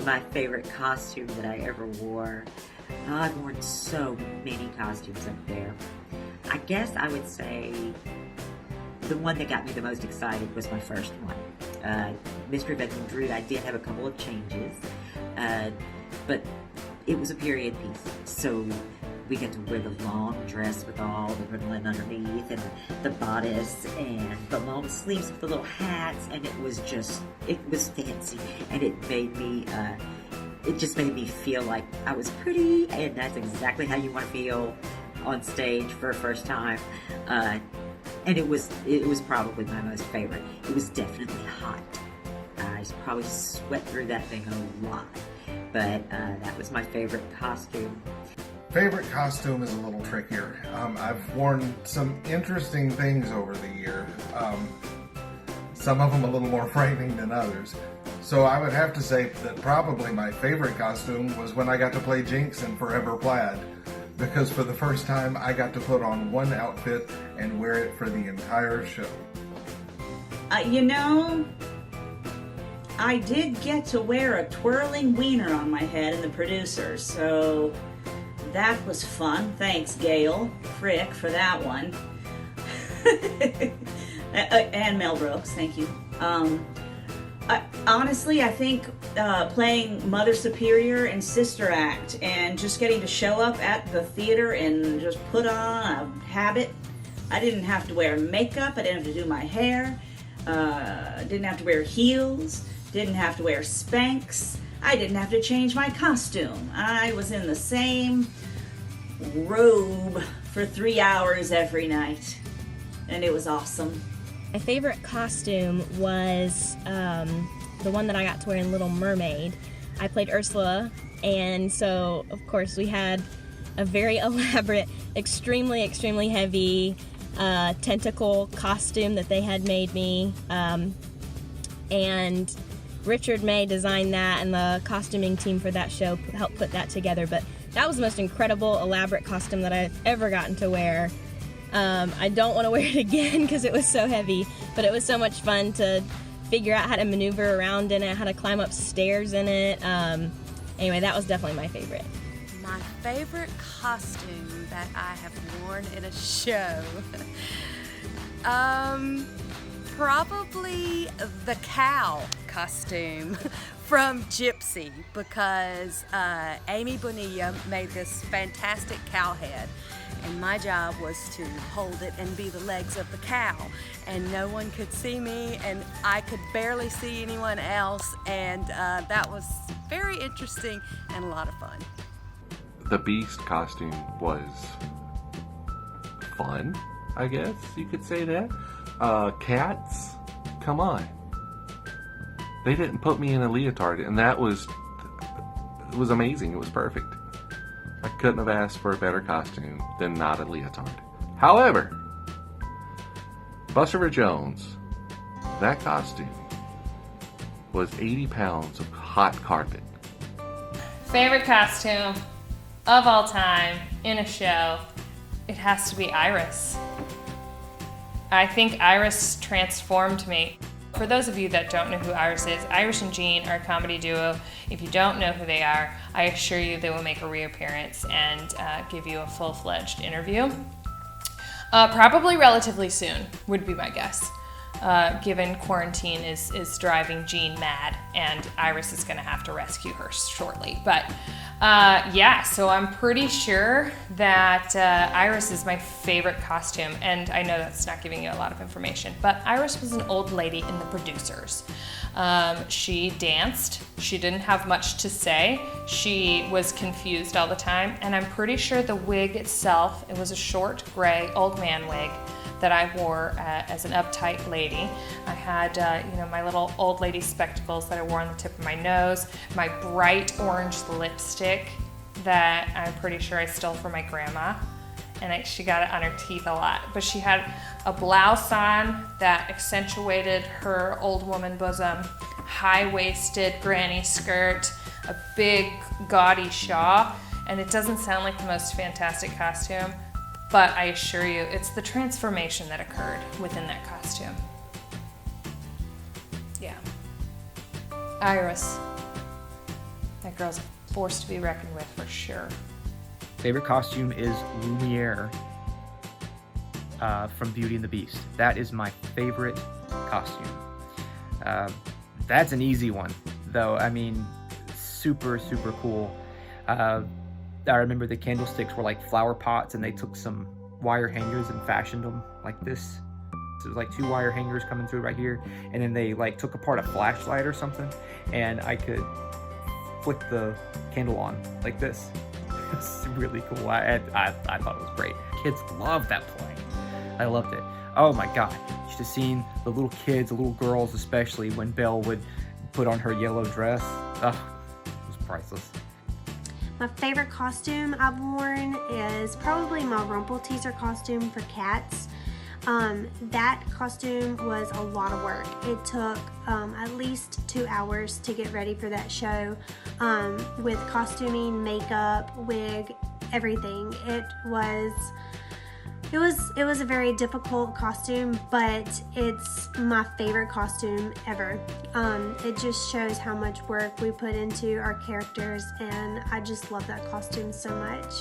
My favorite costume that I ever wore. Oh, I've worn so many costumes up there. I guess I would say the one that got me the most excited was my first one. Mystery Bedroom Druid, I did have a couple of changes, but it was a period piece, so we got to wear the long dress with all the ribbon underneath, and the bodice, and the long sleeves with the little hats, and it was fancy, and it just made me feel like I was pretty, and that's exactly how you want to feel on stage for a first time. And it was probably my most favorite. It was definitely hot. I probably sweat through that thing a lot, but that was my favorite costume. Favorite costume is a little trickier. I've worn some interesting things over the year. Some of them a little more frightening than others. So I would have to say that probably my favorite costume was when I got to play Jinx in Forever Plaid, because for the first time I got to put on one outfit and wear it for the entire show. I did get to wear a twirling wiener on my head in the producers, so that was fun. Thanks, Gail Frick, for that one. And Mel Brooks, thank you. Honestly, I think playing Mother Superior in Sister Act and just getting to show up at the theater and just put on a habit. I didn't have to wear makeup. I didn't have to do my hair. Didn't have to wear heels. Didn't have to wear Spanx. I didn't have to change my costume. I was in the same robe for 3 hours every night, and it was awesome. My favorite costume was the one that I got to wear in Little Mermaid. I played Ursula, and so of course we had a very elaborate, extremely heavy tentacle costume that they had made me, and Richard May designed that, and the costuming team for that show helped put that together. But that was the most incredible, elaborate costume that I've ever gotten to wear. I don't want to wear it again because it was so heavy, but it was so much fun to figure out how to maneuver around in it, how to climb up stairs in it. Anyway, that was definitely my favorite. My favorite costume that I have worn in a show, probably the cow costume from Gypsy, because Amy Bonilla made this fantastic cow head, and my job was to hold it and be the legs of the cow, and no one could see me, and I could barely see anyone else, and that was very interesting and a lot of fun. The Beast costume was fun, I guess you could say that. Cats, come on. They didn't put me in a leotard, and it was amazing. It was perfect. I couldn't have asked for a better costume than not a leotard. However, Buster Jones, that costume was 80 pounds of hot carpet. Favorite costume of all time in a show, it has to be Iris. I think Iris transformed me. For those of you that don't know who Iris is, Iris and Jean are a comedy duo. If you don't know who they are, I assure you they will make a reappearance and give you a full-fledged interview. Probably relatively soon, would be my guess. Given quarantine is driving Jean mad, and Iris is going to have to rescue her shortly. But so I'm pretty sure that Iris is my favorite costume, and I know that's not giving you a lot of information, but Iris was an old lady in the producers. She danced. She didn't have much to say. She was confused all the time, and I'm pretty sure the wig itself, it was a short gray old man wig that I wore as an uptight lady. I had, my little old lady spectacles that I wore on the tip of my nose, my bright orange lipstick that I'm pretty sure I stole from my grandma, and she got it on her teeth a lot. But she had a blouse on that accentuated her old woman bosom, high-waisted granny skirt, a big gaudy shawl, and it doesn't sound like the most fantastic costume, but I assure you, it's the transformation that occurred within that costume. Yeah. Iris. That girl's a force to be reckoned with for sure. Favorite costume is Lumiere from Beauty and the Beast. That is my favorite costume. That's an easy one, though. I mean, super, super cool. I remember the candlesticks were like flower pots, and they took some wire hangers and fashioned them like this. So it was like 2 wire hangers coming through right here, and then they like took apart a flashlight or something, and I could flick the candle on like this. It's really cool. I thought it was great. Kids love that play. I loved it. Oh my God. You should have seen the little kids, the little girls especially, when Belle would put on her yellow dress. Ugh, it was priceless. My favorite costume I've worn is probably my Rumple Teaser costume for Cats. That costume was a lot of work. It took at least 2 hours to get ready for that show, with costuming, makeup, wig, everything. It was a very difficult costume, but it's my favorite costume ever. It just shows how much work we put into our characters, and I just love that costume so much.